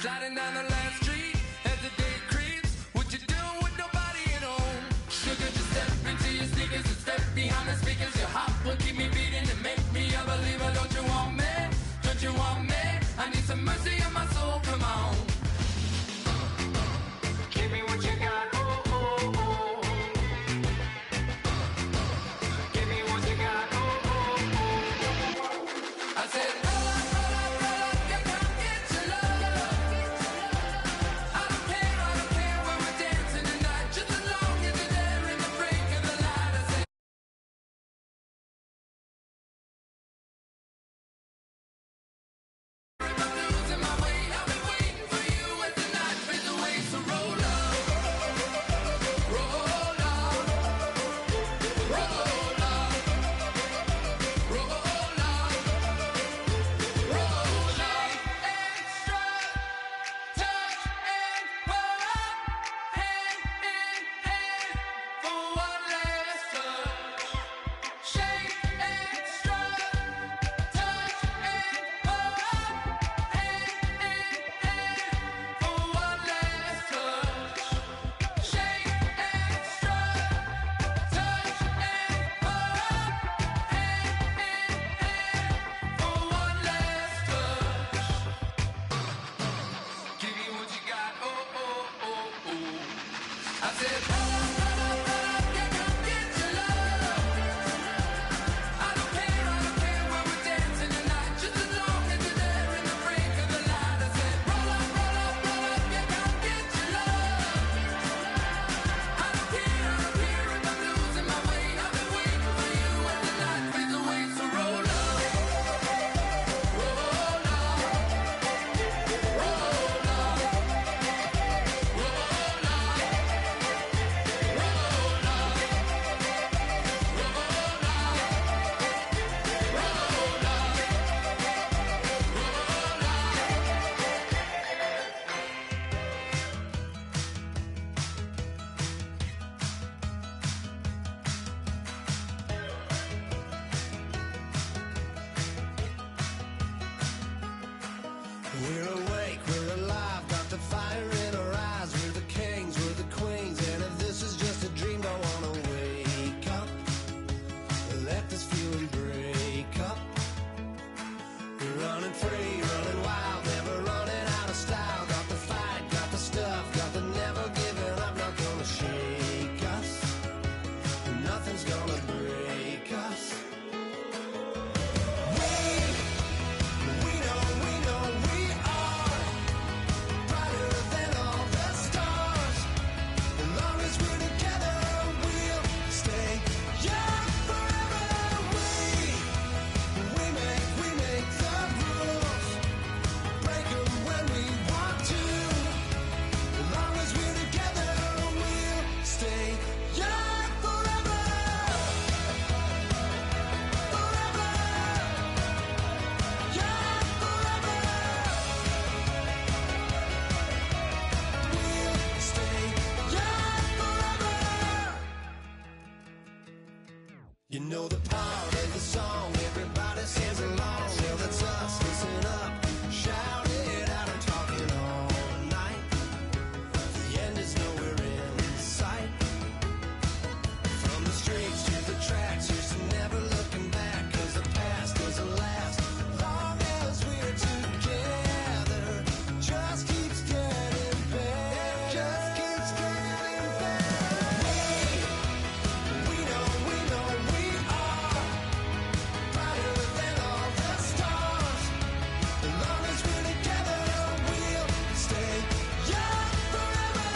sliding down the last street as the day creeps. What you doing with nobody at home? Sugar, just step into your sneakers and step behind the speakers. Your heart will keep me beating and make me a believer. Don't you want me? Don't you want me? I need some mercy on my soul, come on. Give me what you got, oh, oh, oh. Give me what you got, oh, oh, oh. I said, roll up, yeah, come get your love. I don't care when we're dancing tonight, just as long as you're there in the break of the light. I said, if I'm losing my way, I'll be waiting for you as the night fades away. So roll up, roll up, roll up, roll up, roll up. Extra, touch and pull up, hand in hand for one last touch. Shake extra, touch and pull up, hand in hand for one last touch. Shake extra, touch and pull up, hand in hand for one last touch. Give me what you got, oh, oh, oh, oh. I said, roll up, yeah, come get your love. I don't care when we're dancing tonight, just as long as you're there in the break of the light. I said, roll up, yeah, come get your love. I don't care if I'm losing my way. I've been waiting for you as the night fades away. So roll up, roll up, roll up, roll up, roll We're awake, we're alive, got the fire in our eyes. We're the kings, we're the queens, and if this is just a dream, don't wanna wake up. Let this feeling break up. We're running free, running wild, never running out of style. Got the fight, got the stuff, got the never giving up. Not gonna shake us, nothing's gonna break us. We know we are brighter than all the stars. As long as we're together, we'll stay young forever. We make the rules, break 'em when we want to. As long as we're together, we'll stay young forever. Forever. Young forever. We'll stay young forever. You know the part of the song, everybody sings along. Well, that's us, listen up, shout it out and talk it all night. The end is nowhere in sight. From the streets to the tracks, here's to never looking back, 'cause the past doesn't last long as we're together. Just keeps getting better. Just keeps getting better. We know we are brighter than all the stars. As long as we're together, we'll stay young forever.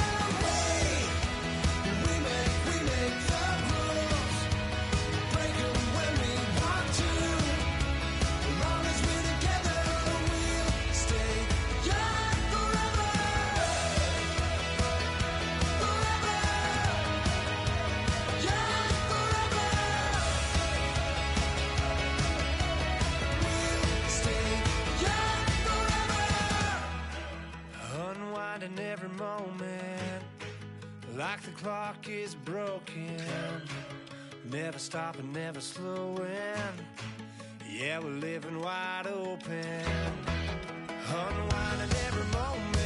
We make the rules, break 'em when we want to. As long as we're together, we'll stay young forever. Forever. Young forever. We'll stay young forever. Unwinding every moment, like the clock is broken. Never stopping, never slowing. Yeah, we're living wide open. Unwinding every moment.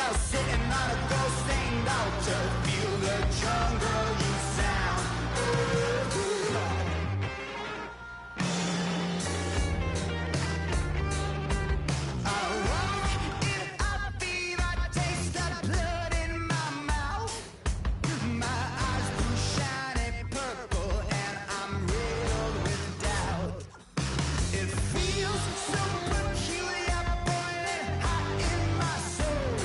You're sitting on a ghost-stained altar. Feel the jungle you sound. I walk in a fever, taste the blood in my mouth. My eyes blue shiny purple, and I'm riddled with doubt. It feels so peculiar, boiling hot in my soul.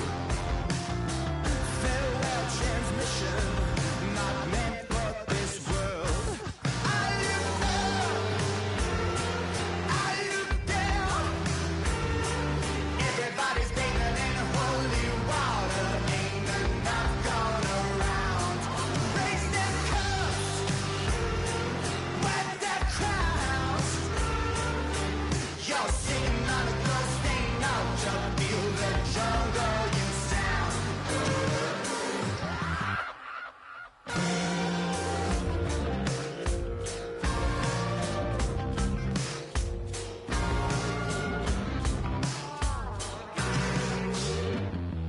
Farewell transmission, not meant for this world. I look up, I look down. Everybody's bathing in holy water. Ain't enough gone around. Raise their cups, wet their crowns. You're sitting on a ghost-stained altar. Feel the jungle you sound.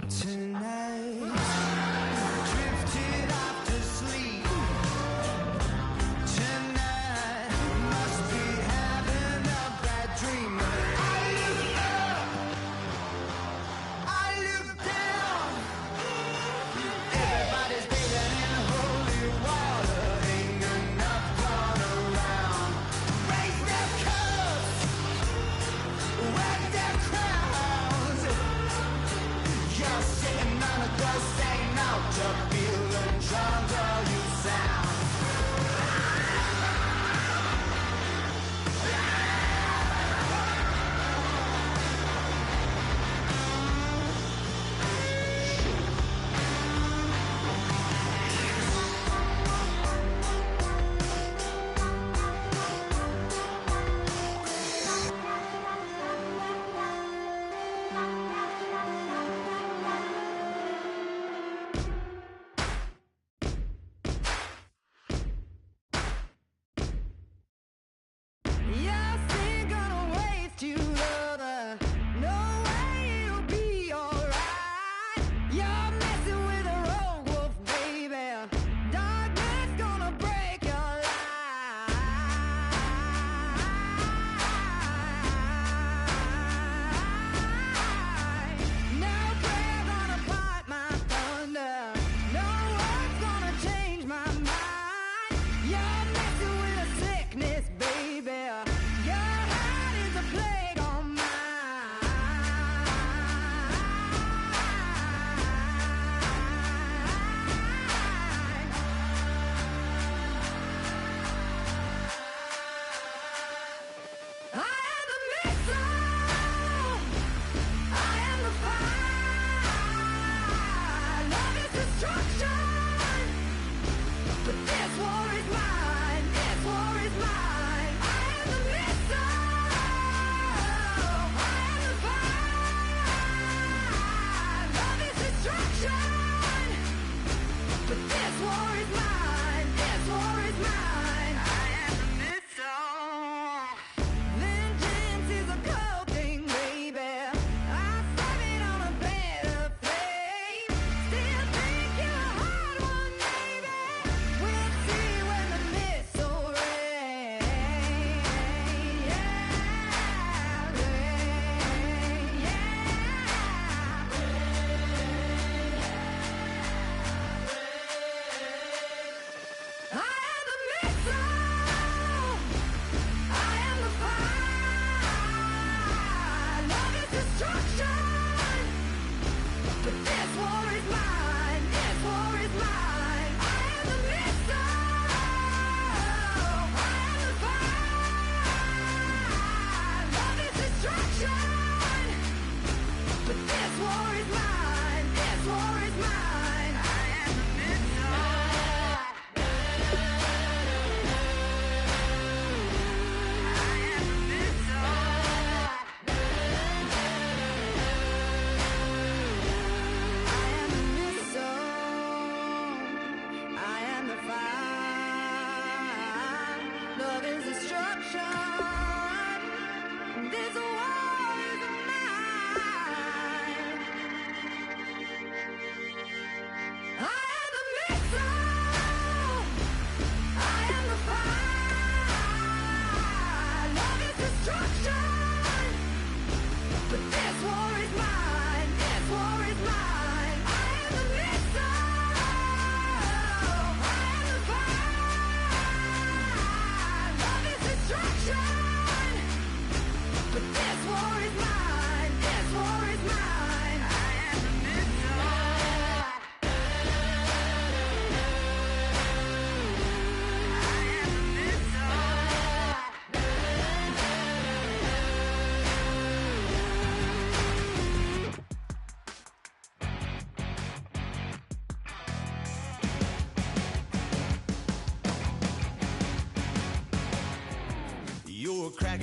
Tonight, drifted off to sleep. Tonight, must be having a bad dream. I look up, I look down. Everybody's bathing in holy water. Ain't enough gone around. Raise their cups, wet their crowns. You're sitting on a ghost-stained altar. Feel the jungle you sound.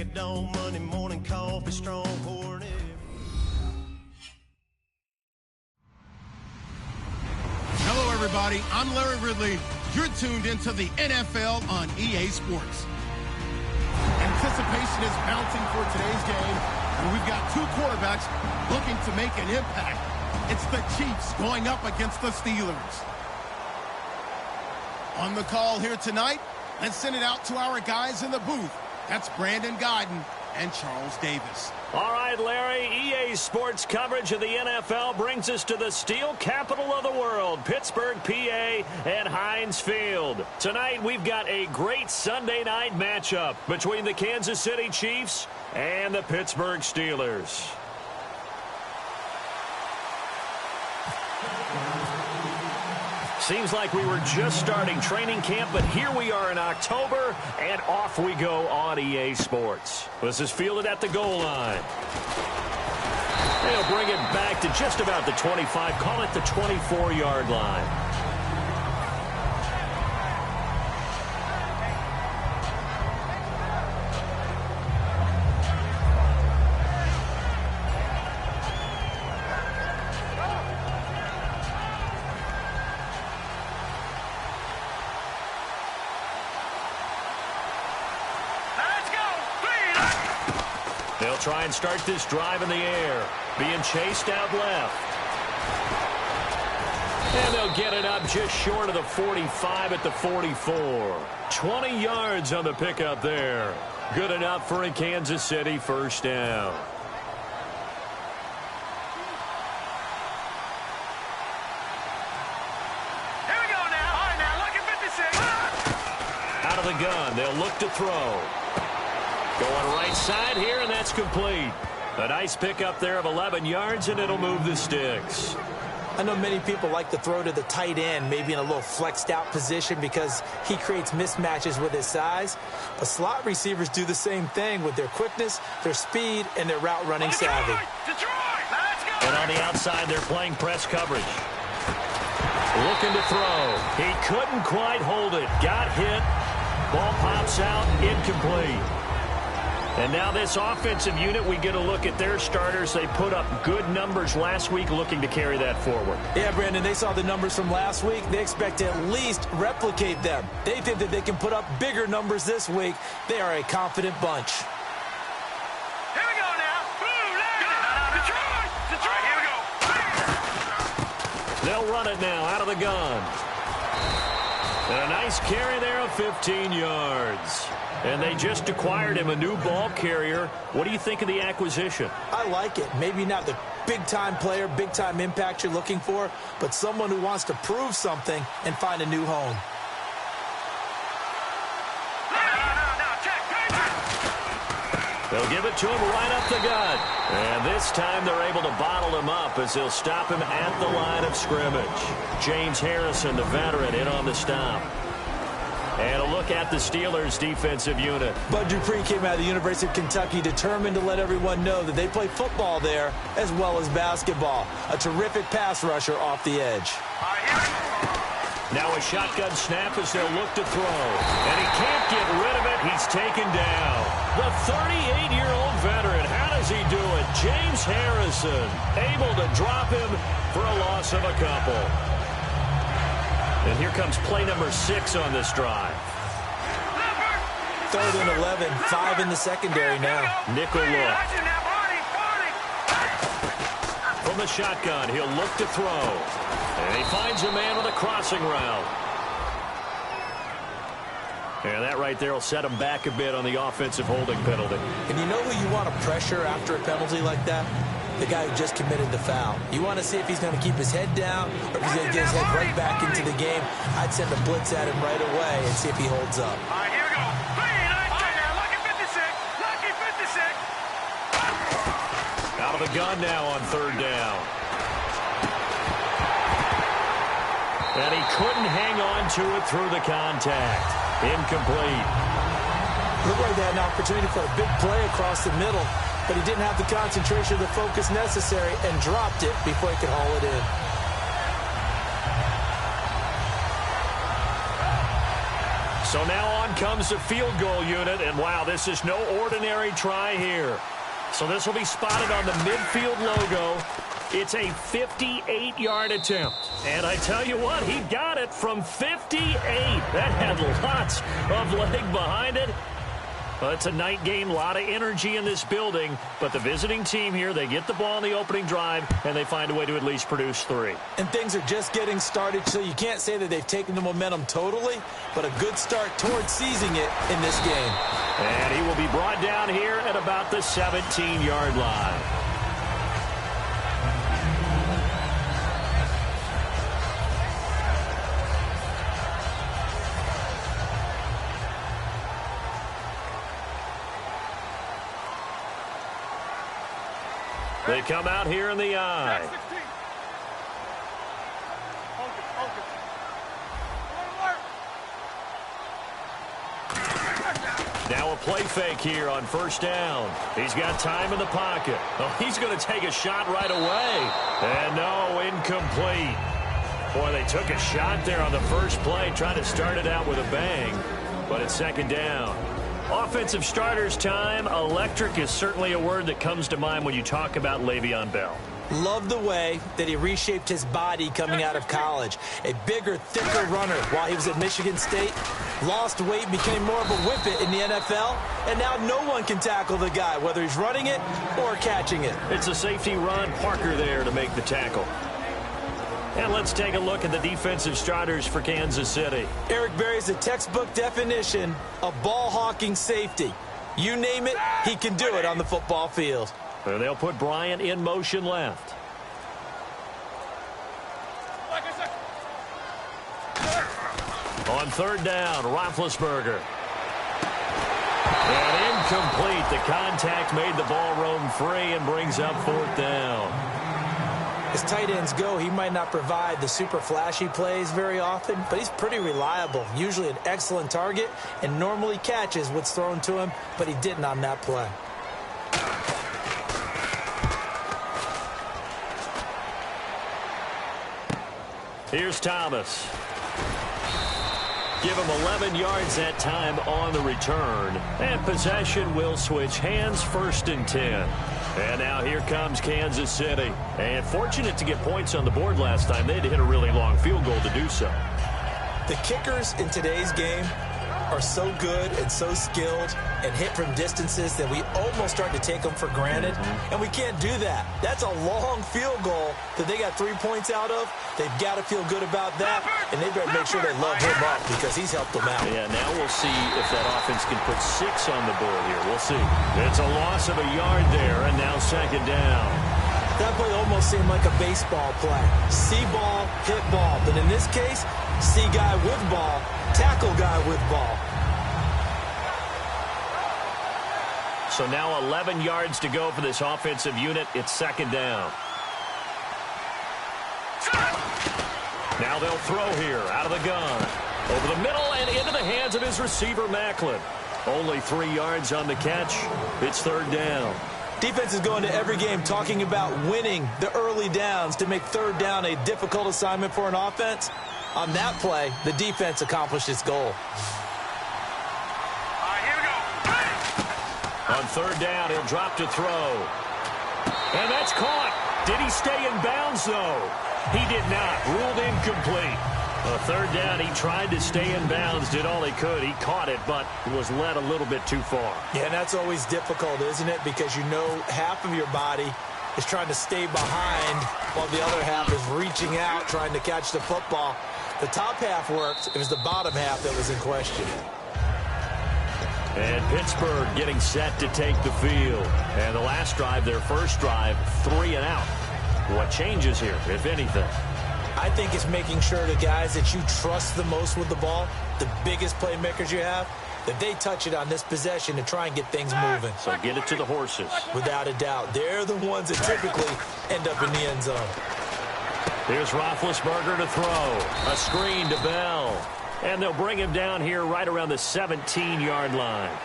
at dawn, Monday morning coffee, strong pouring it. Hello, everybody. I'm Larry Ridley. You're tuned into the NFL on EA Sports. Anticipation is mounting for today's game, and we've got two quarterbacks looking to make an impact. It's the Chiefs going up against the Steelers. On the call here tonight, let's send it out to our guys in the booth. That's Brandon Guyton and Charles Davis. All right, Larry, EA Sports coverage of the NFL brings us to the steel capital of the world, Pittsburgh, PA, and Heinz Field. Tonight, we've got a great Sunday night matchup between the Kansas City Chiefs and the Pittsburgh Steelers. Seems like we were just starting training camp, but here we are in October, and off we go on EA Sports. This is fielded at the goal line. They'll bring it back to just about the 25, call it the 24-yard line. They'll try and start this drive in the air. Being chased out left. And they'll get it up just short of the 45 at the 44. 20 yards on the pickup there. Good enough for a Kansas City first down. Here we go now. All right, now, look at 56. Out of the gun, they'll look to throw. Going right side here, and that's complete. A nice pickup there of 11 yards, and it'll move the sticks. I know many people like to throw to the tight end, maybe in a little flexed out position because he creates mismatches with his size. But slot receivers do the same thing with their quickness, their speed, and their route running savvy. And on the outside, they're playing press coverage. Looking to throw. He couldn't quite hold it. Got hit. Ball pops out. Incomplete. And now this offensive unit, we get a look at their starters. They put up good numbers last week, looking to carry that forward. Yeah, Brandon, they saw the numbers from last week. They expect to at least replicate them. They think that they can put up bigger numbers this week. They are a confident bunch. Here we go now. Boom, Detroit! Detroit, here we go. They'll run it now out of the gun. And a nice carry there of 15 yards. And they just acquired him a new ball carrier. What do you think of the acquisition? I like it. Maybe not the big-time player, big-time impact you're looking for, but someone who wants to prove something and find a new home. They'll give it to him right up the gut. And this time they're able to bottle him up as they'll stop him at the line of scrimmage. James Harrison, the veteran, in on the stop. And a look at the Steelers' defensive unit. Bud Dupree came out of the University of Kentucky determined to let everyone know that they play football there as well as basketball. A terrific pass rusher off the edge. Now a shotgun snap as they'll look to throw. And he can't get rid of it. He's taken down. The 38-year-old veteran. How does he do it? James Harrison able to drop him for a loss of a couple. And here comes play number 6 on this drive. 3rd and 11, 5 in the secondary now. Nickel look. From the shotgun, he'll look to throw. And he finds a man with a crossing route. And that right there will set him back a bit on the offensive holding penalty. And you know who you want to pressure after a penalty like that? The guy who just committed the foul. You want to see if he's going to keep his head down or if he's going to get his head right back into the game. I'd send a blitz at him right away and see if he holds up. All right, here we go. Lucky 56. Lucky 56. Out of the gun now on 3rd down. And he couldn't hang on to it through the contact. Incomplete. Looked like they had an opportunity for a big play across the middle, but he didn't have the concentration or the focus necessary and dropped it before he could haul it in. So now on comes the field goal unit, and wow, this is no ordinary try here. So this will be spotted on the midfield logo. It's a 58-yard attempt. And I tell you what, he got it from 58. That had lots of leg behind it. Well, it's a night game, a lot of energy in this building. But the visiting team here, they get the ball in the opening drive, and they find a way to at least produce 3. And things are just getting started, so you can't say that they've taken the momentum totally, but a good start towards seizing it in this game. And he will be brought down here at about the 17-yard line. They come out here in the eye. Now a play fake here on first down. He's got time in the pocket. Oh, he's going to take a shot right away. And no, incomplete. Boy, they took a shot there on the first play, trying to start it out with a bang. But it's second down. Offensive starters time. Electric is certainly a word that comes to mind when you talk about Le'Veon Bell. Love the way that he reshaped his body coming out of college. A bigger, thicker runner while he was at Michigan State. Lost weight, became more of a whippet in the NFL. And now no one can tackle the guy, whether he's running it or catching it. It's a safety run. Parker there to make the tackle. And let's take a look at the defensive starters for Kansas City. Eric Berry's a textbook definition of ball-hawking safety. You name it, he can do it on the football field. And they'll put Bryant in motion left. On third down, Roethlisberger. And incomplete. The contact made the ball roam free and brings up fourth down. As tight ends go, he might not provide the super flashy plays very often, but he's pretty reliable, usually an excellent target, and normally catches what's thrown to him, but he didn't on that play. Here's Thomas. Give him 11 yards that time on the return. And possession will switch hands, 1st and 10. And now here comes Kansas City. And fortunate to get points on the board last time. They had to hit a really long field goal to do so. The kickers in today's game are so good and so skilled and hit from distances that we almost start to take them for granted. And we can't do that. That's a long field goal that they got 3 points out of. They've got to feel good about that, and they better make sure they love him up because he's helped them out. Yeah, now we'll see if that offense can put 6 on the board here. We'll see. It's a loss of a yard there, and now second down. That play almost seemed like a baseball play. See ball, hit ball. But in this case, see guy with ball, tackle guy with ball. So now 11 yards to go for this offensive unit. It's second down. Now they'll throw here out of the gun. Over the middle and into the hands of his receiver, Macklin. Only 3 yards on the catch. It's third down. Defense is going to every game talking about winning the early downs to make third down a difficult assignment for an offense. On that play, the defense accomplished its goal. Here we go. On third down, he'll drop to throw. And that's caught. Did he stay in bounds, though? He did not. Ruled incomplete. Third down, he tried to stay in bounds, did all he could. He caught it, but was led a little bit too far. Yeah, and that's always difficult, isn't it? Because you know half of your body is trying to stay behind while the other half is reaching out, trying to catch the football. The top half worked. It was the bottom half that was in question. And Pittsburgh getting set to take the field. And the last drive, their first drive, 3 and out. What changes here, if anything? I think it's making sure the guys that you trust the most with the ball, the biggest playmakers you have, that they touch it on this possession to try and get things moving. So get it to the horses. Without a doubt. They're the ones that typically end up in the end zone. Here's Roethlisberger to throw. A screen to Bell. And they'll bring him down here right around the 17-yard line.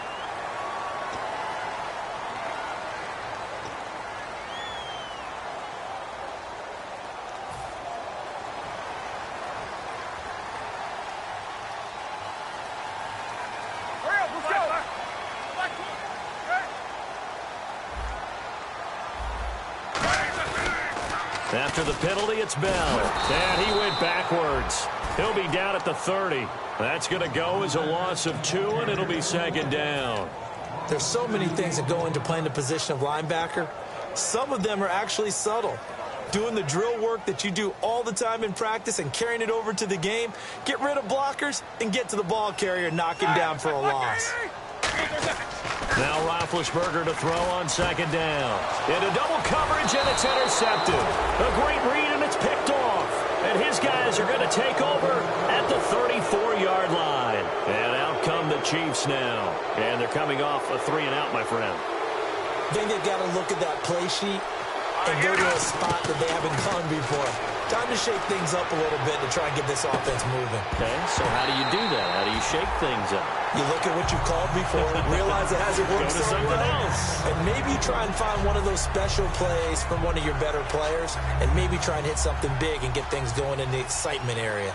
After the penalty, it's Bell. And he went backwards. He'll be down at the 30. That's going to go as a loss of 2, and it'll be second down. There's so many things that go into playing the position of linebacker. Some of them are actually subtle. Doing the drill work that you do all the time in practice and carrying it over to the game. Get rid of blockers and get to the ball carrier and knock him down for a loss. Now Roethlisberger to throw on second down. Into double coverage, and it's intercepted. A great read, and it's picked off. And his guys are going to take over at the 34-yard line. And out come the Chiefs now. And they're coming off a 3-and-out, my friend. I think they've got to look at that play sheet and go to a spot that they haven't gone before. Time to shake things up a little bit to try and get this offense moving. Okay, so how do you do that? How do you shake things up? You look at what you've called before, realize it hasn't worked so well, and maybe try and find one of those special plays from one of your better players, and maybe try and hit something big and get things going in the excitement area.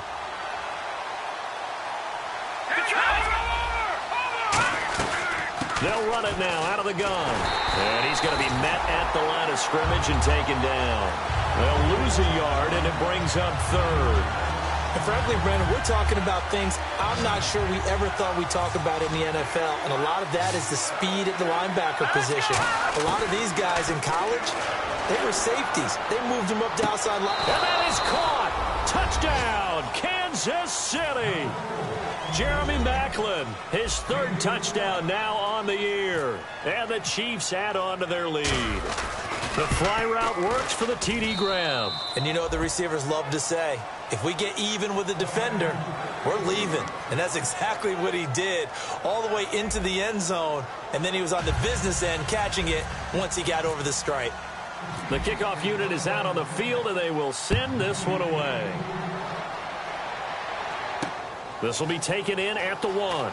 They'll run it now out of the gun. And he's going to be met at the line of scrimmage and taken down. They'll lose a yard, and it brings up third. And frankly, Brandon, we're talking about things I'm not sure we ever thought we'd talk about in the NFL, and a lot of that is the speed at the linebacker position. A lot of these guys in college, they were safeties. They moved them up to outside line. And that is caught. Touchdown, Kansas City. Jeremy Maclin, his third touchdown now on the year. And the Chiefs add on to their lead. The fly route works for the TD Graham. And you know what the receivers love to say? If we get even with the defender, we're leaving. And that's exactly what he did all the way into the end zone. And then he was on the business end catching it once he got over the stripe. The kickoff unit is out on the field, and they will send this one away. This will be taken in at the 1.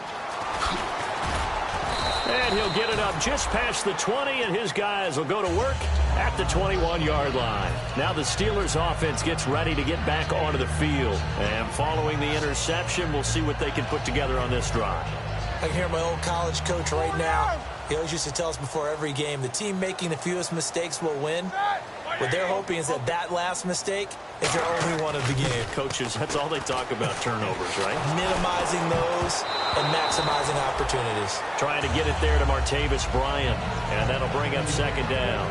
And he'll get it up just past the 20, and his guys will go to work at the 21-yard line. Now the Steelers' offense gets ready to get back onto the field. And following the interception, we'll see what they can put together on this drive. I can hear my old college coach right now. He always used to tell us before every game, the team making the fewest mistakes will win. What they're hoping is that last mistake is their only one of the game. Coaches, that's all they talk about, turnovers, right? Minimizing those and maximizing opportunities. Trying to get it there to Martavis Bryant, and that'll bring up second down.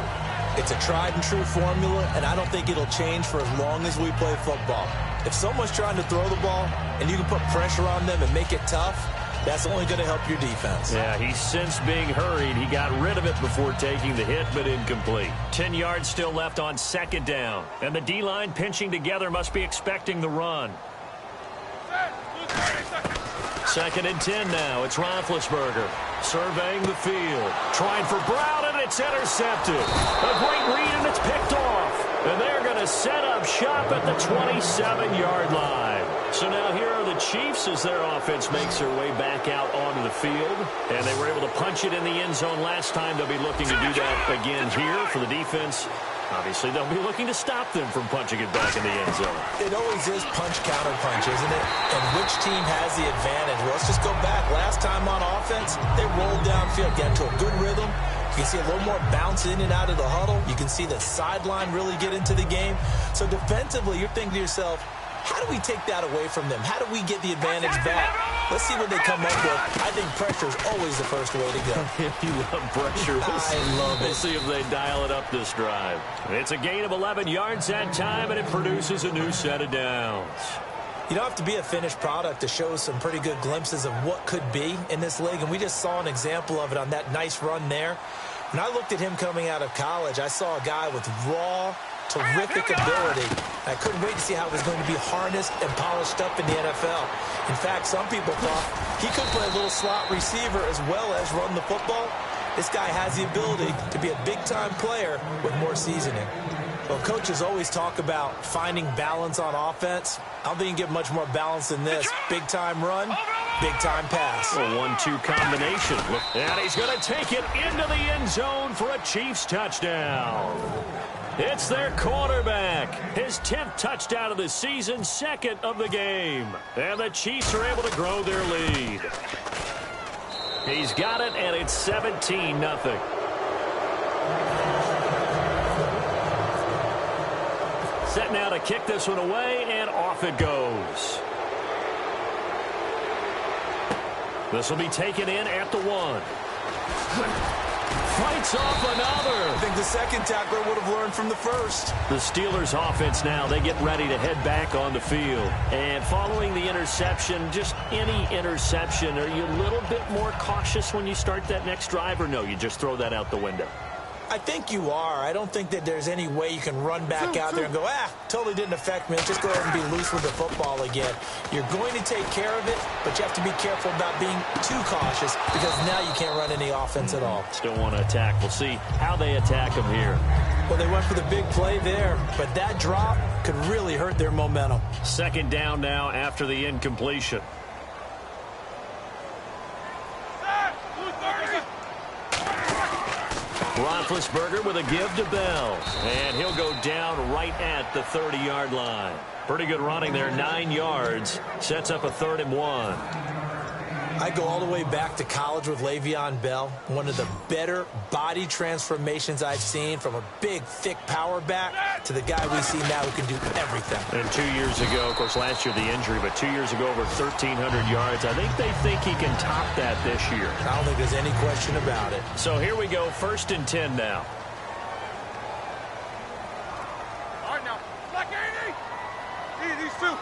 It's a tried-and-true formula, and I don't think it'll change for as long as we play football. If someone's trying to throw the ball and you can put pressure on them and make it tough, that's only going to help your defense. Yeah, he's since being hurried. He got rid of it before taking the hit, but incomplete. 10 yards still left on second down. And the D-line pinching together must be expecting the run. Second and 10 now. It's Roethlisberger surveying the field. Trying for Brown, and it's intercepted. A great read, and it's picked off. And they're going to set up shop at the 27-yard line. So now here are the Chiefs as their offense makes their way back out onto the field. And they were able to punch it in the end zone last time. They'll be looking to do that again here for the defense. Obviously, they'll be looking to stop them from punching it back in the end zone. It always is punch, counter punch, isn't it? And which team has the advantage? Well, let's just go back. Last time on offense, they rolled downfield, get into a good rhythm. You can see a little more bounce in and out of the huddle. You can see the sideline really get into the game. So defensively, you're thinking to yourself, how do we take that away from them? How do we get the advantage back? Let's see what they come up with. I think pressure is always the first way to go. You love pressure. I love it. We'll see if they dial it up this drive. It's a gain of 11 yards that time, and it produces a new set of downs. You don't have to be a finished product to show some pretty good glimpses of what could be in this league, and we just saw an example of it on that nice run there. When I looked at him coming out of college, I saw a guy with raw, terrific ability. I couldn't wait to see how it was going to be harnessed and polished up in the NFL. In fact, some people thought he could play a little slot receiver as well as run the football. This guy has the ability to be a big-time player with more seasoning. Well, coaches always talk about finding balance on offense. I don't think you can get much more balance than this. Big-time run, big-time pass. A 1-2 combination. And he's going to take it into the end zone for a Chiefs touchdown. It's their quarterback. His 10th touchdown of the season, second of the game. And the Chiefs are able to grow their lead. He's got it, and it's 17-0. now to kick this one away, and off it goes. This will be taken in at the 1. Fights off another. I think the second tackler would have learned from the first. The Steelers offense now, they get ready to head back on the field. And following the interception, just any interception, are you a little bit more cautious when you start that next drive, or no, you just throw that out the window? I think you are. I don't think that there's any way you can run back out there and go, totally didn't affect me. Just go ahead and be loose with the football again. You're going to take care of it, but you have to be careful about being too cautious because now you can't run any offense at all. Still want to attack. We'll see how they attack them here. Well, they went for the big play there, but that drop could really hurt their momentum. Second down now after the incompletion. Roethlisberger with a give to Bell. And he'll go down right at the 30-yard line. Pretty good running there, 9 yards. Sets up a 3rd and 1. I go all the way back to college with Le'Veon Bell. One of the better body transformations I've seen, from a big, thick power back to the guy we see now who can do everything. And 2 years ago, of course, last year the injury, but 2 years ago over 1,300 yards. I think they think he can top that this year. I don't think there's any question about it. So here we go, 1st and 10 now. All right, now. Black 80. These two.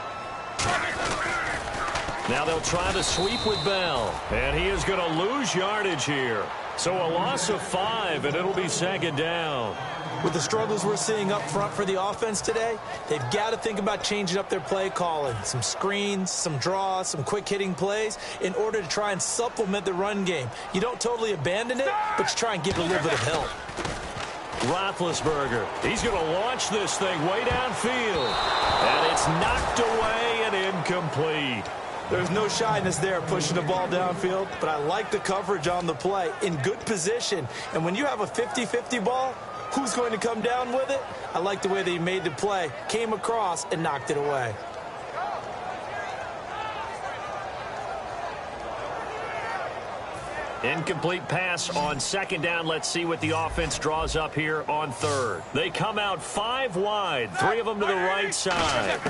Now they'll try to sweep with Bell. And he is going to lose yardage here. So a loss of 5, and it'll be 2nd down. With the struggles we're seeing up front for the offense today, they've got to think about changing up their play calling. Some screens, some draws, some quick-hitting plays in order to try and supplement the run game. You don't totally abandon it, but you try and give it a little bit of help. Roethlisberger, he's going to launch this thing way downfield. And it's knocked away and incomplete. There's no shyness there pushing the ball downfield, but I like the coverage on the play. In good position. And when you have a 50-50 ball, who's going to come down with it? I like the way that he made the play, came across, and knocked it away. Incomplete pass on 2nd down. Let's see what the offense draws up here on 3rd. They come out 5 wide, 3 of them to the right side.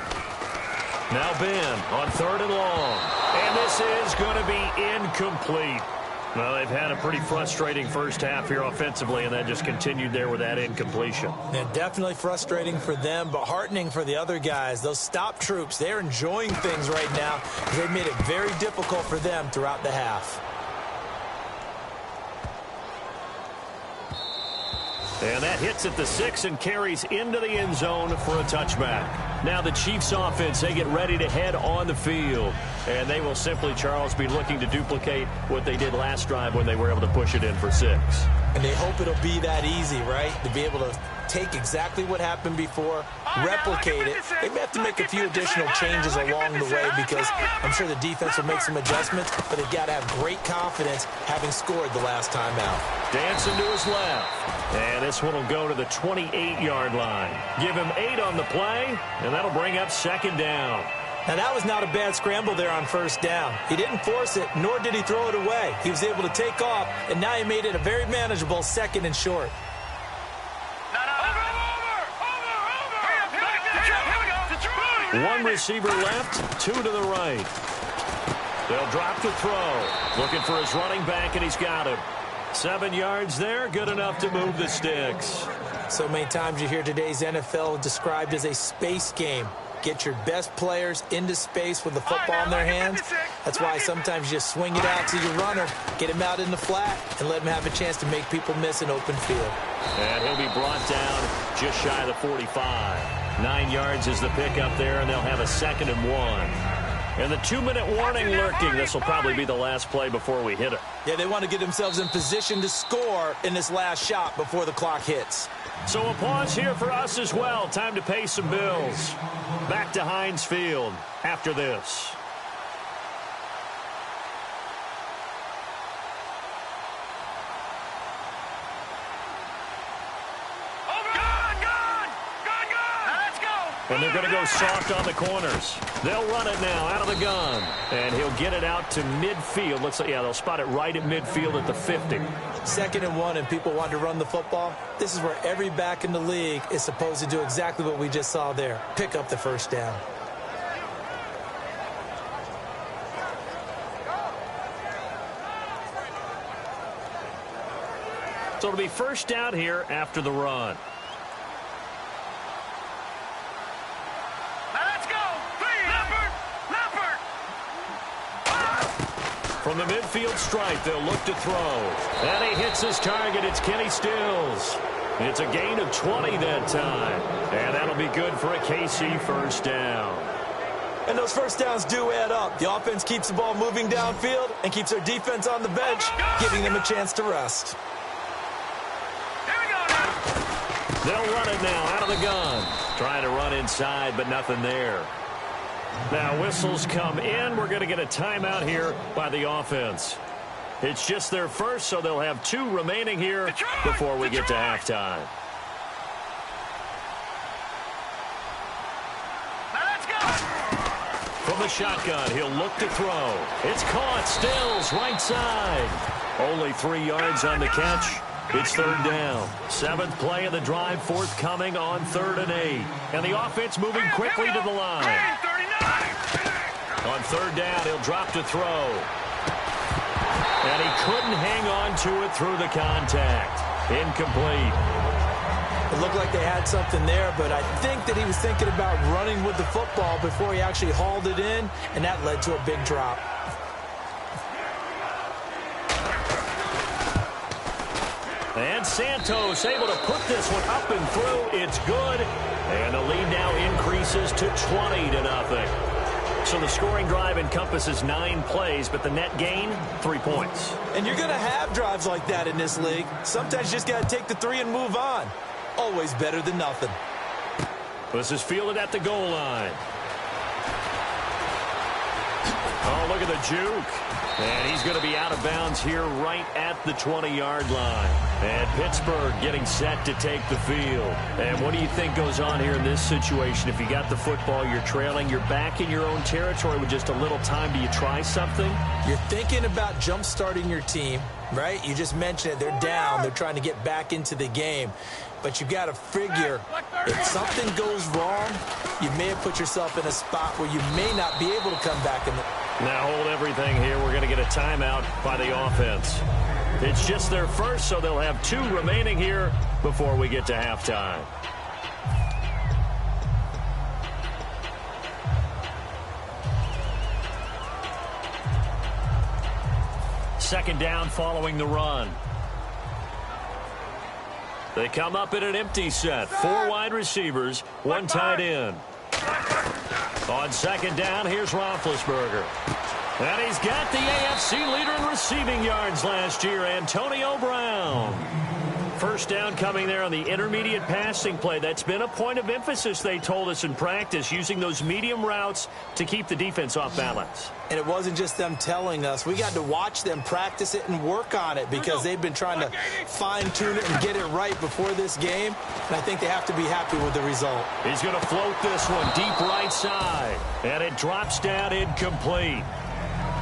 Now Ben on 3rd and long. And this is going to be incomplete. Well, they've had a pretty frustrating first half here offensively, and that just continued there with that incompletion. Yeah, definitely frustrating for them, but heartening for the other guys. Those stop troops, they're enjoying things right now. They've made it very difficult for them throughout the half. And that hits at the 6 and carries into the end zone for a touchback. Now the Chiefs offense, they get ready to head on the field. And they will simply, Charles, be looking to duplicate what they did last drive when they were able to push it in for 6. And they hope it'll be that easy, right? To be able to take exactly what happened before, replicate it. They may have to make a few additional changes along the way because I'm sure the defense will make some adjustments, but they've got to have great confidence having scored the last time out. Dancing to his left. And this one will go to the 28-yard line. Give him 8 on the play, and that'll bring up 2nd down. Now, that was not a bad scramble there on 1st down. He didn't force it, nor did he throw it away. He was able to take off, and now he made it a very manageable 2nd and short. One receiver left, 2 to the right. They'll drop the throw. Looking for his running back, and he's got him. 7 yards there, good enough to move the sticks. So many times you hear today's NFL described as a space game. Get your best players into space with the football in their hands. That's why sometimes you just swing it out to your runner, get him out in the flat, and let him have a chance to make people miss an open field. And he'll be brought down just shy of the 45. 9 yards is the pickup there, and they'll have a 2nd and 1. And the 2-minute warning lurking. This will probably be the last play before we hit it. Yeah, they want to get themselves in position to score in this last shot before the clock hits. So a pause here for us as well. Time to pay some bills. Back to Heinz Field after this. And they're going to go soft on the corners. They'll run it now out of the gun. And he'll get it out to midfield. Looks like, yeah, they'll spot it right at midfield at the 50. 2nd and 1, and people want to run the football. This is where every back in the league is supposed to do exactly what we just saw there. Pick up the first down. So it'll be first down here after the run. Now let's go. Leopard. From the midfield stripe, they'll look to throw. And he hits his target. It's Kenny Stills. It's a gain of 20 that time. And that'll be good for a KC first down. And those first downs do add up. The offense keeps the ball moving downfield and keeps their defense on the bench, giving them a chance to rest. They'll run it now out of the gun. Trying to run inside, but nothing there. Now whistles come in. We're going to get a timeout here by the offense. It's just their first, so they'll have 2 remaining here before we get to halftime. Now let's go. From the shotgun, he'll look to throw. It's caught. Stills right side. Only 3 yards on the catch. It's 3rd down. 7th play of the drive, forthcoming on 3rd and 8. And the offense moving quickly to the line. On 3rd down, he'll drop to throw. And he couldn't hang on to it through the contact. Incomplete. It looked like they had something there, but I think that he was thinking about running with the football before he actually hauled it in, and that led to a big drop. And Santos able to put this one up and through. It's good. And the lead now increases to 20-0. So the scoring drive encompasses 9 plays, but the net gain, 3 points. And you're going to have drives like that in this league. Sometimes you just got to take the 3 and move on. Always better than nothing. This is fielded at the goal line. Oh, look at the juke. And he's going to be out of bounds here right at the 20-yard line. And Pittsburgh getting set to take the field. And what do you think goes on here in this situation? If you got the football, you're trailing, you're back in your own territory with just a little time. Do you try something? You're thinking about jump-starting your team, right? You just mentioned it. They're down. They're trying to get back into the game. But you got to figure if something goes wrong, you may have put yourself in a spot where you may not be able to come back in the... Now hold everything here. We're going to get a timeout by the offense. It's just their first, so they'll have 2 remaining here before we get to halftime. Second down following the run. They come up in an empty set. 4 wide receivers, 1 tight end. On second down, here's Roethlisberger. And he's got the AFC leader in receiving yards last year, Antonio Brown. First down coming there on the intermediate passing play. That's been a point of emphasis, they told us in practice, using those medium routes to keep the defense off balance. And it wasn't just them telling us. We got to watch them practice it and work on it because they've been trying to fine-tune it and get it right before this game. And I think they have to be happy with the result. He's going to float this one deep right side. And it drops down incomplete.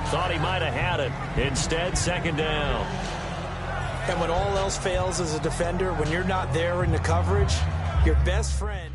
Thought he might have had it. Instead, second down. And when all else fails as a defender, when you're not there in the coverage, your best friend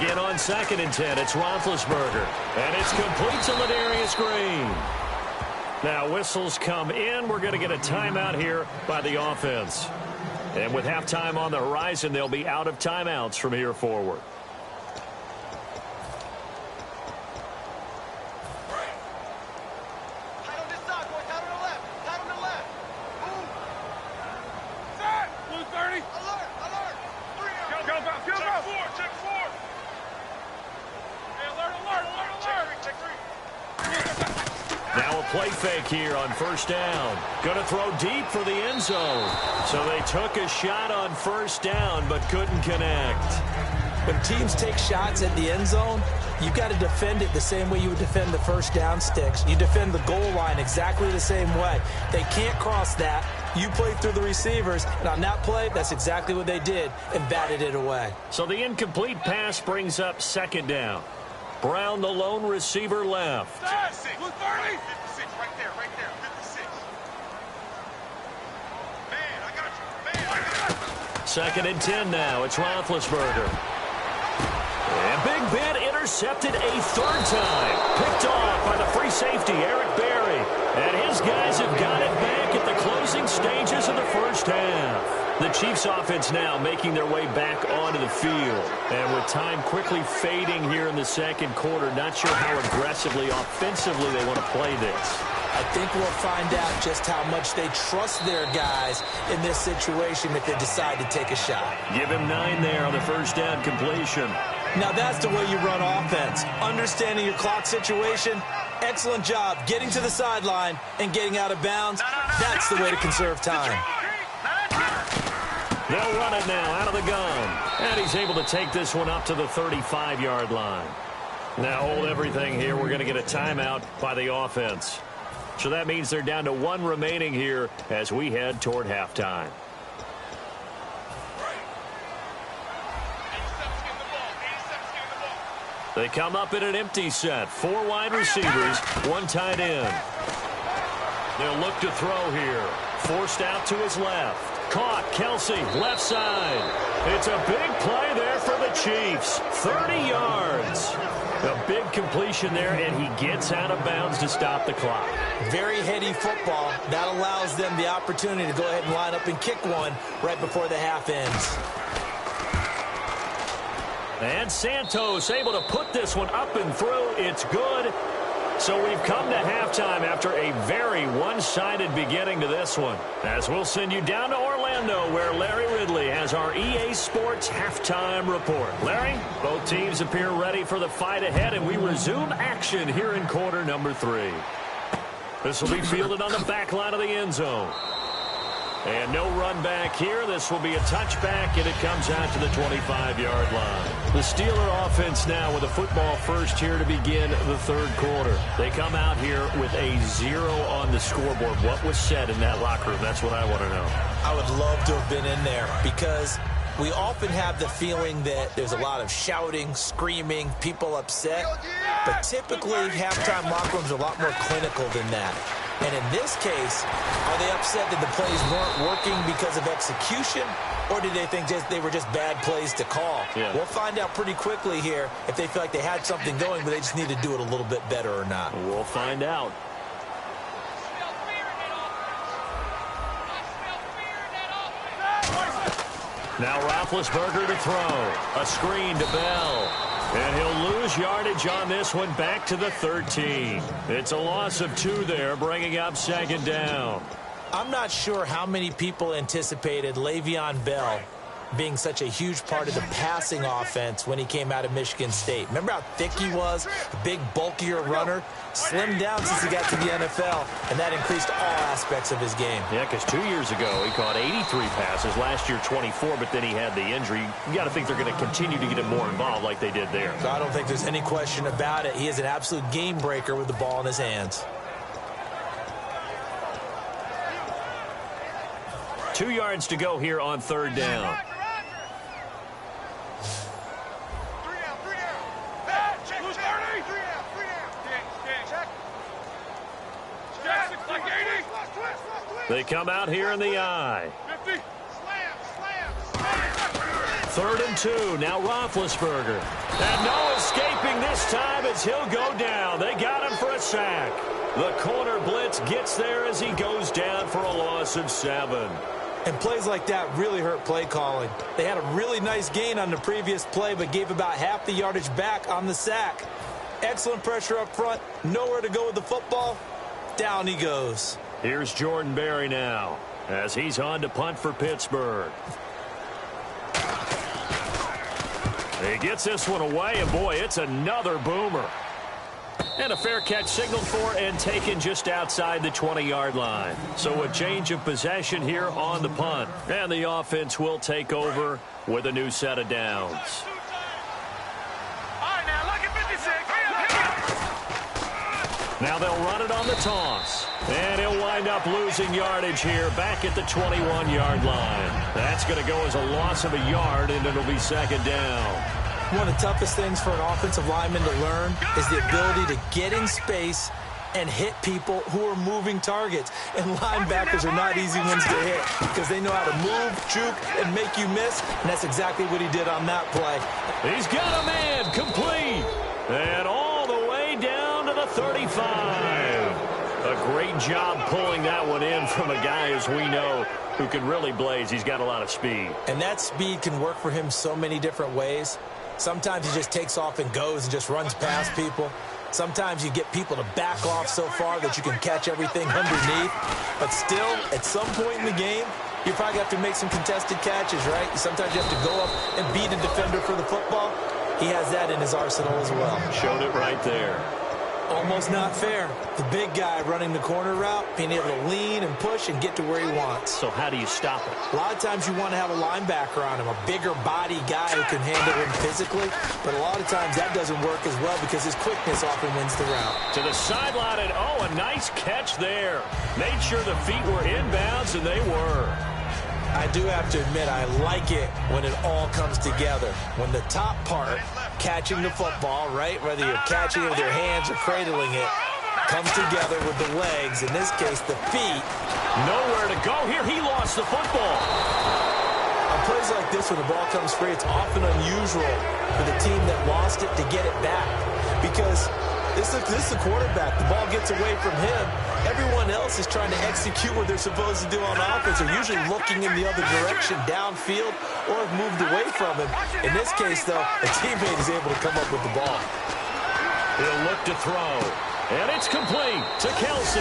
Again on 2nd and 10, it's Roethlisberger. And it's complete to Ladarius Green. Now whistles come in. We're going to get a timeout here by the offense. And with halftime on the horizon, they'll be out of timeouts from here forward. Play fake here on 1st down. Going to throw deep for the end zone. So they took a shot on 1st down but couldn't connect. When teams take shots at the end zone, you've got to defend it the same way you would defend the 1st down sticks. You defend the goal line exactly the same way. They can't cross that. You play through the receivers, and on that play, that's exactly what they did and batted it away. So the incomplete pass brings up 2nd down. Brown, the lone receiver, left. 56, right there, 56. Man, I got you. 2nd and 10 now. It's Roethlisberger. And Big Ben intercepted a 3rd time. Picked off by the free safety, Eric Berry. And his guys have got it back at the closing stages of the 1st half. The Chiefs offense now making their way back onto the field. And with time quickly fading here in the 2nd quarter, not sure how aggressively, offensively they want to play this. I think we'll find out just how much they trust their guys in this situation if they decide to take a shot. Give him 9 there on the 1st down completion. Now that's the way you run offense. Understanding your clock situation. Excellent job getting to the sideline and getting out of bounds. That's the way to conserve time. They'll run it now out of the gun. And he's able to take this one up to the 35-yard line. Now hold everything here. We're going to get a timeout by the offense. So that means they're down to 1 remaining here as we head toward halftime. They come up in an empty set. 4 wide receivers, 1 tight end. They'll look to throw here. Forced out to his left. Caught, Kelsey, left side. It's a big play there for the Chiefs. 30 yards. A big completion there, and he gets out of bounds to stop the clock. Very heady football. That allows them the opportunity to go ahead and line up and kick one right before the half ends. And Santos able to put this one up and through. It's good. So we've come to halftime after a very one-sided beginning to this one. As we'll send you down to Orlando, where Larry Ridley has our EA Sports halftime report. Larry, both teams appear ready for the fight ahead, and we resume action here in quarter number 3. This will be fielded on the back line of the end zone. And no run back here. This will be a touchback, and it comes out to the 25-yard line. The Steeler offense now with a football first here to begin the 3rd quarter. They come out here with a 0 on the scoreboard. What was said in that locker room? That's what I want to know. I would love to have been in there because we often have the feeling that there's a lot of shouting, screaming, people upset. But typically, halftime locker rooms are a lot more clinical than that. And in this case, are they upset that the plays weren't working because of execution, or did they think they were just bad plays to call? Yeah. We'll find out pretty quickly here if they feel like they had something going, but they just need to do it a little bit better or not. We'll find out. Now Roethlisberger to throw. A screen to Bell. And he'll lose yardage on this one back to the 13. It's a loss of 2 there, bringing up 2nd down. I'm not sure how many people anticipated Le'Veon Bell being such a huge part of the passing offense when he came out of Michigan State. Remember how thick he was? A big, bulkier runner. Slimmed down since he got to the NFL, and that increased all aspects of his game. Yeah, because 2 years ago, he caught 83 passes. Last year, 24, but then he had the injury. You got to think they're going to continue to get him more involved like they did there. So I don't think there's any question about it. He is an absolute game breaker with the ball in his hands. 2 yards to go here on 3rd down. They come out here in the eye. 3rd and 2. Now Roethlisberger. And no escaping this time as he'll go down. They got him for a sack. The corner blitz gets there as he goes down for a loss of 7. And plays like that really hurt play calling. They had a really nice gain on the previous play, but gave about half the yardage back on the sack. Excellent pressure up front. Nowhere to go with the football. Down he goes. Here's Jordan Berry now as he's on to punt for Pittsburgh. He gets this one away, and boy, it's another boomer. And a fair catch signaled for and taken just outside the 20-yard line. So a change of possession here on the punt. And the offense will take over with a new set of downs. All right, now look at 56. Now they'll run it on the toss. And he'll wind up losing yardage here back at the 21-yard line. That's going to go as a loss of a yard, and it'll be 2nd down. One of the toughest things for an offensive lineman to learn is the ability to get in space and hit people who are moving targets. And linebackers are not easy ones to hit because they know how to move, juke, and make you miss. And that's exactly what he did on that play. He's got a man complete. And all the way down to the 35. A great job pulling that one in from a guy, as we know, who can really blaze. He's got a lot of speed. And that speed can work for him so many different ways. Sometimes he just takes off and goes and just runs past people. Sometimes you get people to back off so far that you can catch everything underneath. But still, at some point in the game, you probably have to make some contested catches, right? Sometimes you have to go up and beat a defender for the football. He has that in his arsenal as well. Showed it right there. Almost not fair. The big guy running the corner route, being able to lean and push and get to where he wants. So how do you stop it? A lot of times you want to have a linebacker on him, a bigger body guy who can handle him physically. But a lot of times that doesn't work as well because his quickness often wins the route. To the sideline, and oh, a nice catch there. Made sure the feet were inbounds, and they were. I do have to admit, I like it when it all comes together. When the top part, catching the football, right, whether you're catching it with your hands or cradling it, comes together with the legs, in this case, the feet. Nowhere to go here. He lost the football. On plays like this, when the ball comes free, it's often unusual for the team that lost it to get it back. Because this is the quarterback. The ball gets away from him. Everyone else is trying to execute what they're supposed to do on offense. They're usually looking in the other direction, downfield, or have moved away from him. In this case, though, a teammate is able to come up with the ball. He'll look to throw. And it's complete to Kelsey.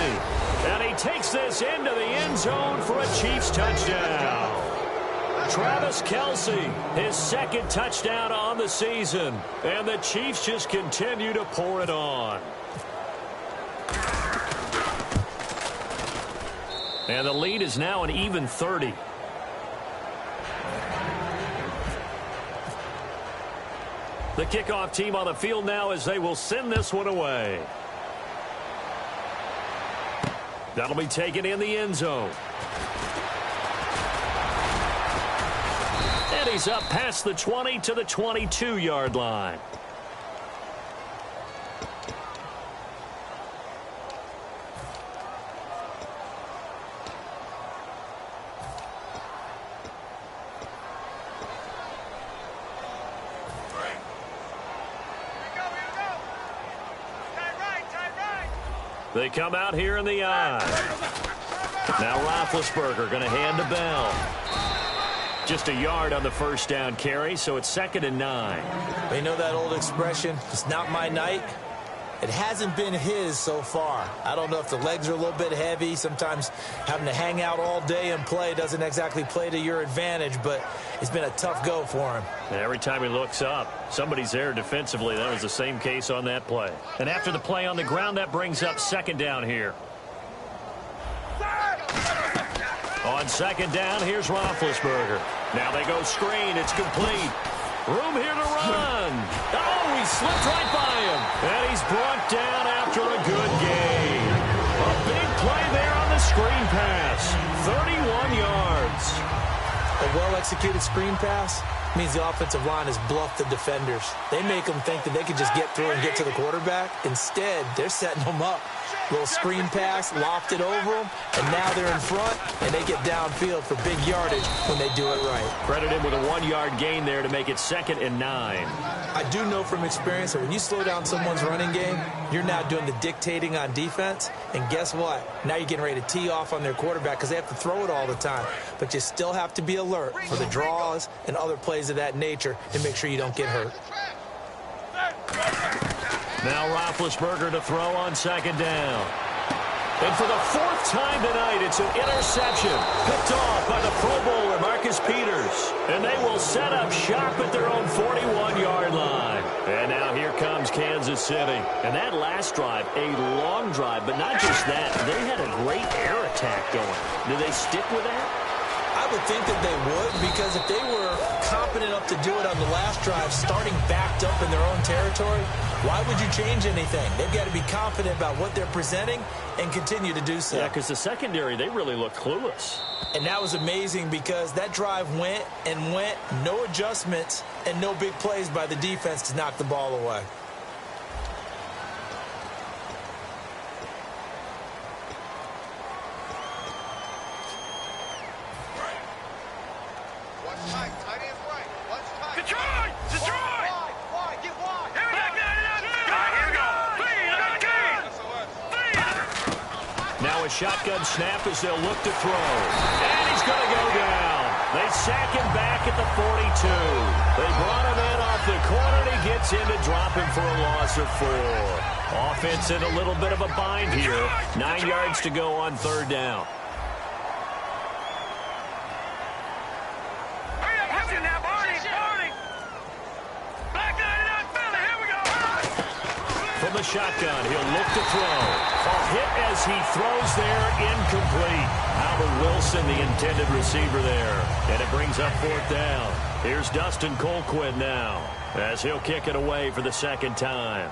And he takes this into the end zone for a Chiefs touchdown. Travis Kelsey, his 2nd touchdown on the season. And the Chiefs just continue to pour it on. And the lead is now an even 30. The kickoff team on the field now as they will send this one away. That'll be taken in the end zone. And he's up past the 20 to the 22-yard line. They come out here in the eye. Now Roethlisberger going to hand to Bell. Just a yard on the 1st down carry, so it's 2nd and 9. They know that old expression, it's not my night. It hasn't been his so far. I don't know if the legs are a little bit heavy. Sometimes having to hang out all day and play doesn't exactly play to your advantage, but it's been a tough go for him. And every time he looks up, somebody's there defensively. That was the same case on that play. And after the play on the ground, that brings up 2nd down here. On 2nd down, here's Roethlisberger. Now they go screen. It's complete. Room here to run. Oh, he slipped right by him. And he's brought down after a good gain. A big play there on the screen pass. 31 yards. A well-executed screen pass means the offensive line has bluffed the defenders. They make them think that they can just get through and get to the quarterback. Instead, they're setting them up. Little screen pass, lofted over them, and now they're in front, and they get downfield for big yardage when they do it right. Credit him with a 1-yard gain there to make it 2nd and 9. I do know from experience that when you slow down someone's running game, you're now doing the dictating on defense, and guess what? Now you're getting ready to tee off on their quarterback because they have to throw it all the time. But you still have to be alert for the draws and other plays of that nature to make sure you don't get hurt. Now Roethlisberger to throw on 2nd down. And for the 4th time tonight, it's an interception. Picked off by the Pro Bowler, Marcus Peters. And they will set up shop at their own 41-yard line. And now here comes Kansas City. And that last drive, a long drive, but not just that. They had a great air attack going. Do they stick with that? I would think that they would, because if they were competent enough to do it on the last drive, starting backed up in their own territory, why would you change anything? They've got to be confident about what they're presenting and continue to do so. Yeah, because the secondary, they really looked clueless. And that was amazing because that drive went and went, no adjustments, and no big plays by the defense to knock the ball away. Now a shotgun snap as they'll look to throw. And he's going to go down. They sack him back at the 42. They brought him in off the corner, and he gets in to drop him for a loss of 4. Offense in a little bit of a bind here. 9 yards to go on 3rd down. From the shotgun, he'll look to throw. A hit as he throws there, incomplete. Albert Wilson, the intended receiver there. And it brings up 4th down. Here's Dustin Colquitt now, as he'll kick it away for the 2nd time.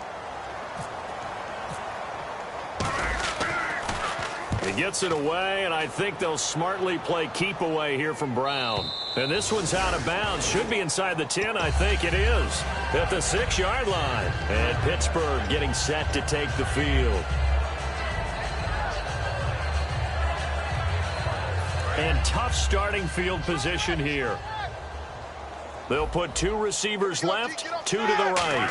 He gets it away, and I think they'll smartly play keep away here from Brown. And this one's out of bounds. Should be inside the 10, I think it is. At the 6-yard line. And Pittsburgh getting set to take the field. And tough starting field position here. They'll put 2 receivers left, 2 to the right.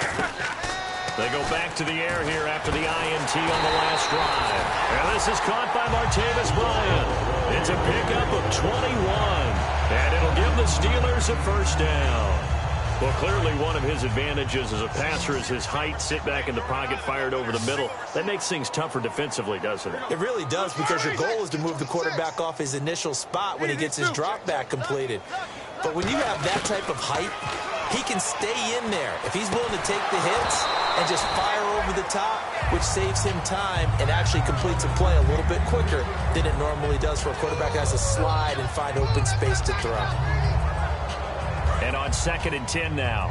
They go back to the air here after the INT on the last drive. And this is caught by Martavis Bryant. It's a pickup of 21. And it'll give the Steelers a 1st down. Well, clearly one of his advantages as a passer is his height. Sit back in the pocket, fired over the middle. That makes things tougher defensively, doesn't it? It really does, because your goal is to move the quarterback off his initial spot when he gets his drop back completed. But when you have that type of height, he can stay in there if he's willing to take the hits and just fire over the top, which saves him time and actually completes a play a little bit quicker than it normally does for a quarterback that has to slide and find open space to throw. And on 2nd and 10 now.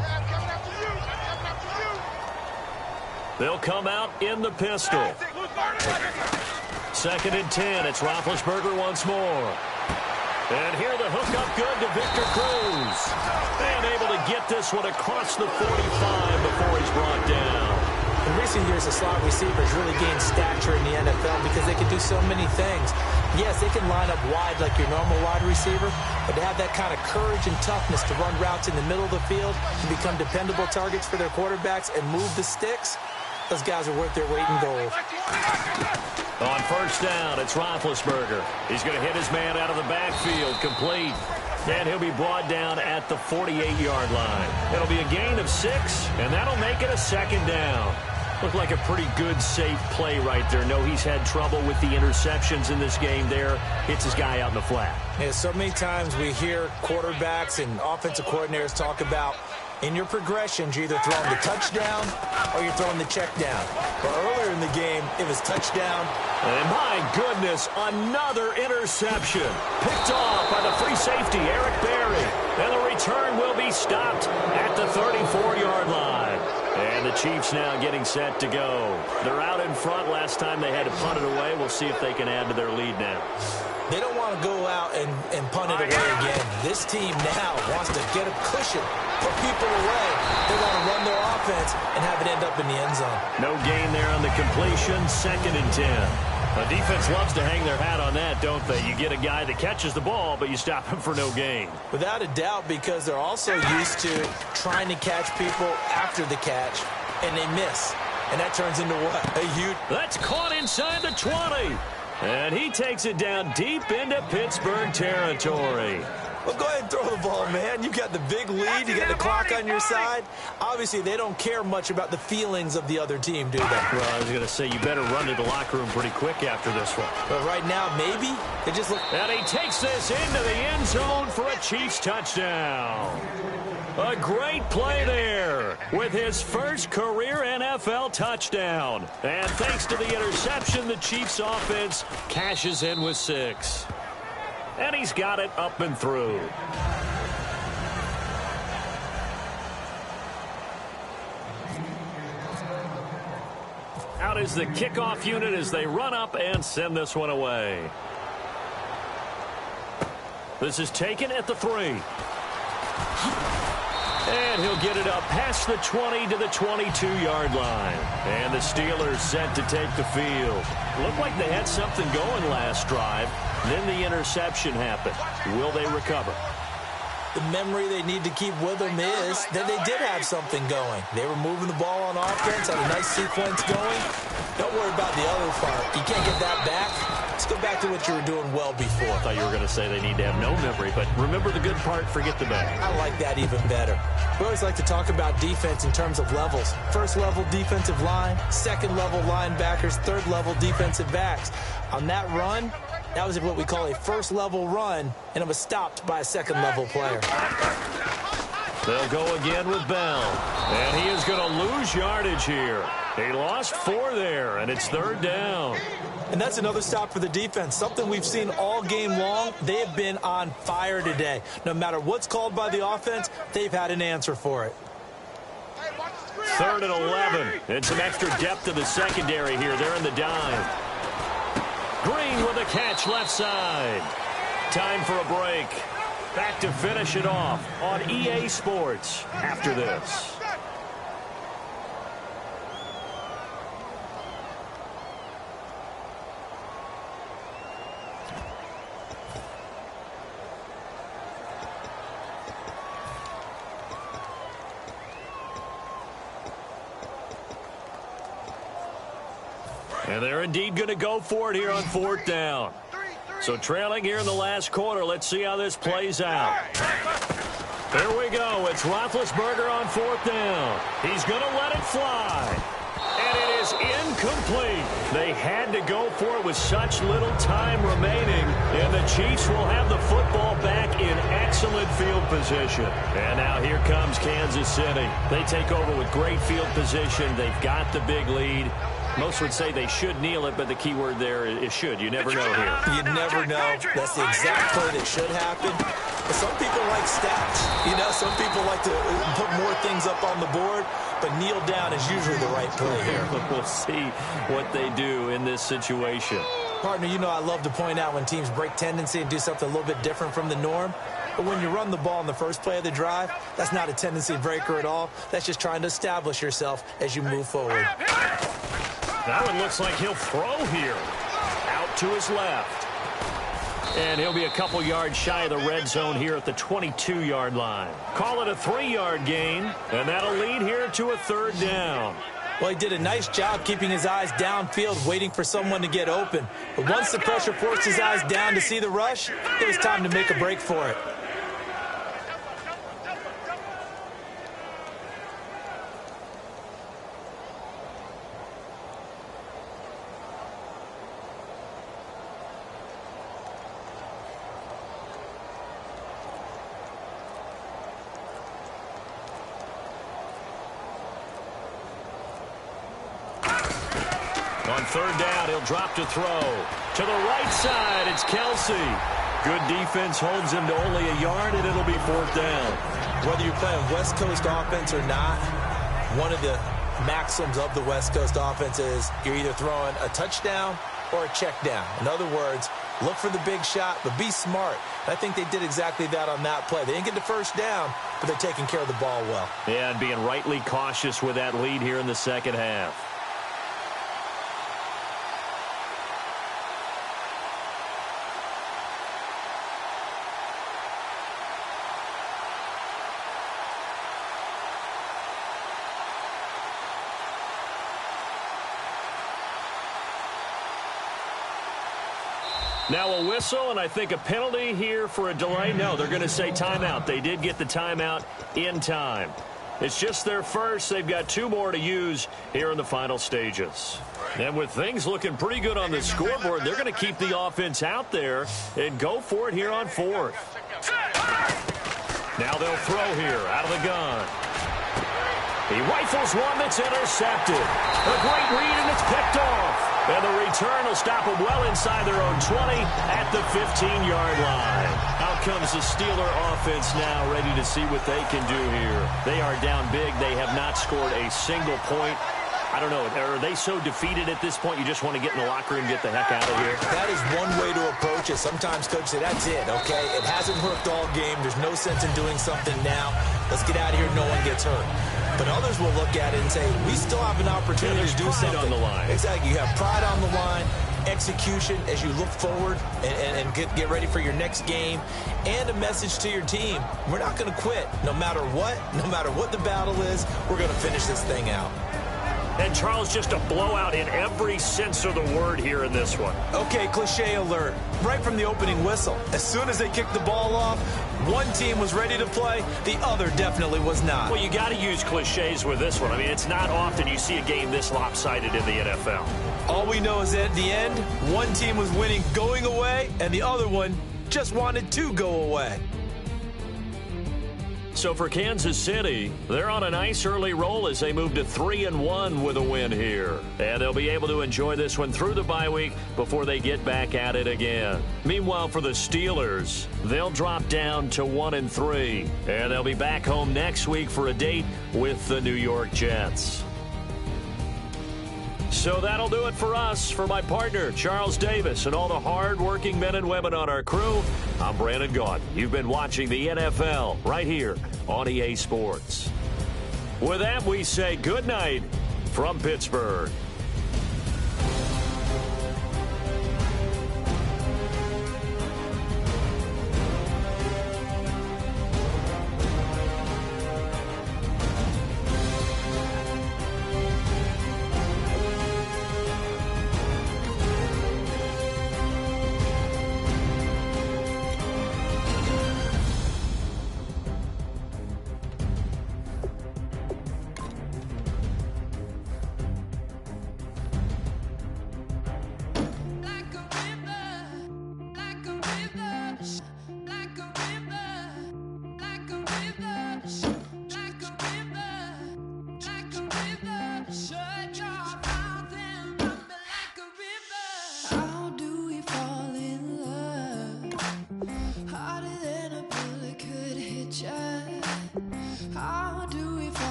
They'll come out in the pistol. 2nd and 10. It's Roethlisberger once more. And here the hook up good to Victor Cruz. And able to get this one across the 45 before he's brought down. In recent years, the slot receivers really gained stature in the NFL because they can do so many things. Yes, they can line up wide like your normal wide receiver, but to have that kind of courage and toughness to run routes in the middle of the field and become dependable targets for their quarterbacks and move the sticks, those guys are worth their weight in gold. On 1st down, it's Roethlisberger. He's going to hit his man out of the backfield, complete. And he'll be brought down at the 48-yard line. It'll be a gain of 6, and that'll make it a 2nd down. Looked like a pretty good, safe play right there. No, he's had trouble with the interceptions in this game there. Hits his guy out in the flat. Yeah, so many times we hear quarterbacks and offensive coordinators talk about in your progressions, you're either throwing the touchdown or you're throwing the check down. But earlier in the game, it was touchdown. And my goodness, another interception. Picked off by the free safety, Eric Berry. And the return will be stopped at the 34-yard line. And the Chiefs now getting set to go. They're out in front. Last time they had to punt it away. We'll see if they can add to their lead now. They don't want to go out and punt it away again. This team now wants to get a cushion, put people away. They want to run their offense and have it end up in the end zone. No gain there on the completion, 2nd and 10. The defense loves to hang their hat on that, don't they? You get a guy that catches the ball, but you stop him for no gain. Without a doubt, because they're also used to trying to catch people after the catch, and they miss. And that turns into what? A huge... That's caught inside the 20. And he takes it down deep into Pittsburgh territory. Well, go ahead and throw the ball, man. You got the big lead. You got the clock on your side. Obviously, they don't care much about the feelings of the other team, do they? Well, I was going to say, you better run to the locker room pretty quick after this one. But right now, maybe. They just look... And he takes this into the end zone for a Chiefs touchdown. A great play there with his first career NFL touchdown. And thanks to the interception, the Chiefs offense cashes in with 6. And he's got it up and through. Out is the kickoff unit as they run up and send this one away. This is taken at the 3. And he'll get it up past the 20 to the 22-yard line. And the Steelers set to take the field. Looked like they had something going last drive. Then the interception happened. Will they recover? The memory they need to keep with them is that they did have something going. They were moving the ball on offense, had a nice sequence going. Don't worry about the other part. You can't get that back. Let's go back to what you were doing well before. I thought you were going to say they need to have no memory, but remember the good part, forget the bad. I like that even better. We always like to talk about defense in terms of levels. First level defensive line, second level linebackers, third level defensive backs. On that run, that was what we call a first level run, and it was stopped by a second level player. They'll go again with Bell. And he is going to lose yardage here. He lost 4 there, and it's 3rd down. And that's another stop for the defense. Something we've seen all game long. They have been on fire today. No matter what's called by the offense, they've had an answer for it. 3rd and 11. And some extra depth to the secondary here. They're in the dime. Green with a catch left side. Time for a break. Back to finish it off on EA Sports after this. And they're indeed going to go for it here on 4th down. So trailing here in the last quarter. Let's see how this plays out. There we go. It's Roethlisberger on 4th down. He's going to let it fly. And it is incomplete. They had to go for it with such little time remaining. And the Chiefs will have the football back in excellent field position. And now here comes Kansas City. They take over with great field position. They've got the big lead. Most would say they should kneel it, but the key word there is should. You never know here. You never know. That's the exact play that should happen. But some people like stats. You know, some people like to put more things up on the board, but kneel down is usually the right play here. We'll see what they do in this situation. Partner, you know I love to point out when teams break tendency and do something a little bit different from the norm. But when you run the ball in the first play of the drive, that's not a tendency breaker at all. That's just trying to establish yourself as you move forward. That one looks like he'll throw here. Out to his left. And he'll be a couple yards shy of the red zone here at the 22-yard line. Call it a 3-yard gain, and that'll lead here to a 3rd down. Well, he did a nice job keeping his eyes downfield, waiting for someone to get open. But once the pressure forced his eyes down to see the rush, it was time to make a break for it. On 3rd down, he'll drop to throw. To the right side, it's Kelsey. Good defense holds him to only a yard, and it'll be 4th down. Whether you're playing West Coast offense or not, one of the maxims of the West Coast offense is you're either throwing a touchdown or a check down. In other words, Look for the big shot, but be smart. And I think they did exactly that on that play. They didn't get the first down, but they're taking care of the ball well. Yeah, and being rightly cautious with that lead here in the second half. Now a whistle, and I think a penalty here for a delay. No, they're going to say timeout. They did get the timeout in time. It's just their first. They've got 2 more to use here in the final stages. And with things looking pretty good on the scoreboard, they're going to keep the offense out there and go for it here on 4th. Now they'll throw here out of the gun. He rifles one that's intercepted. A great read, and it's picked off. And the return will stop them well inside their own 20 at the 15-yard line. Out comes the Steeler offense now, ready to see what they can do here. They are down big. They have not scored a single point. I don't know. Are they so defeated at this point you just want to get in the locker room and get the heck out of here? That is one way to approach it. Sometimes coaches say, that's it, okay? It hasn't worked all game. There's no sense in doing something now. Let's get out of here. No one gets hurt. But others will look at it and say, we still have an opportunity to do something. On the line. Exactly. You have pride on the line, execution as you look forward and get ready for your next game, and a message to your team. We're not going to quit no matter what the battle is. We're going to finish this thing out. And Charles, just a blowout in every sense of the word here in this one. Okay, cliche alert. Right from the opening whistle, as soon as they kicked the ball off, one team was ready to play, the other definitely was not. Well, you got to use cliches with this one. I mean, it's not often you see a game this lopsided in the NFL. All we know is that at the end, one team was winning going away, and the other one just wanted to go away. So for Kansas City, they're on a nice early roll as they move to 3-1 with a win here. And they'll be able to enjoy this one through the bye week before they get back at it again. Meanwhile, for the Steelers, they'll drop down to 1-3. And they'll be back home next week for a date with the New York Jets. So that'll do it for us. For my partner, Charles Davis, and all the hard-working men and women on our crew, I'm Brandon Gaudin. You've been watching the NFL right here on EA Sports. With that, we say good night from Pittsburgh.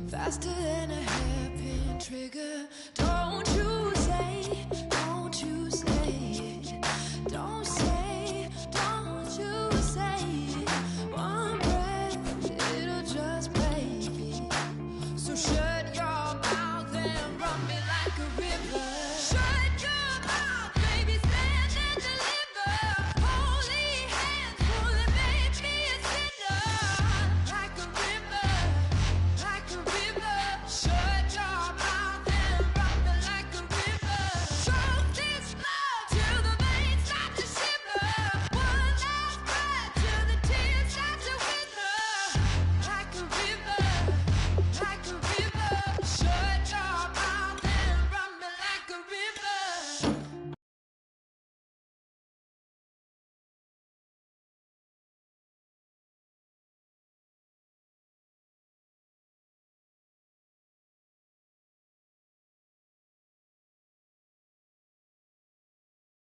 Faster than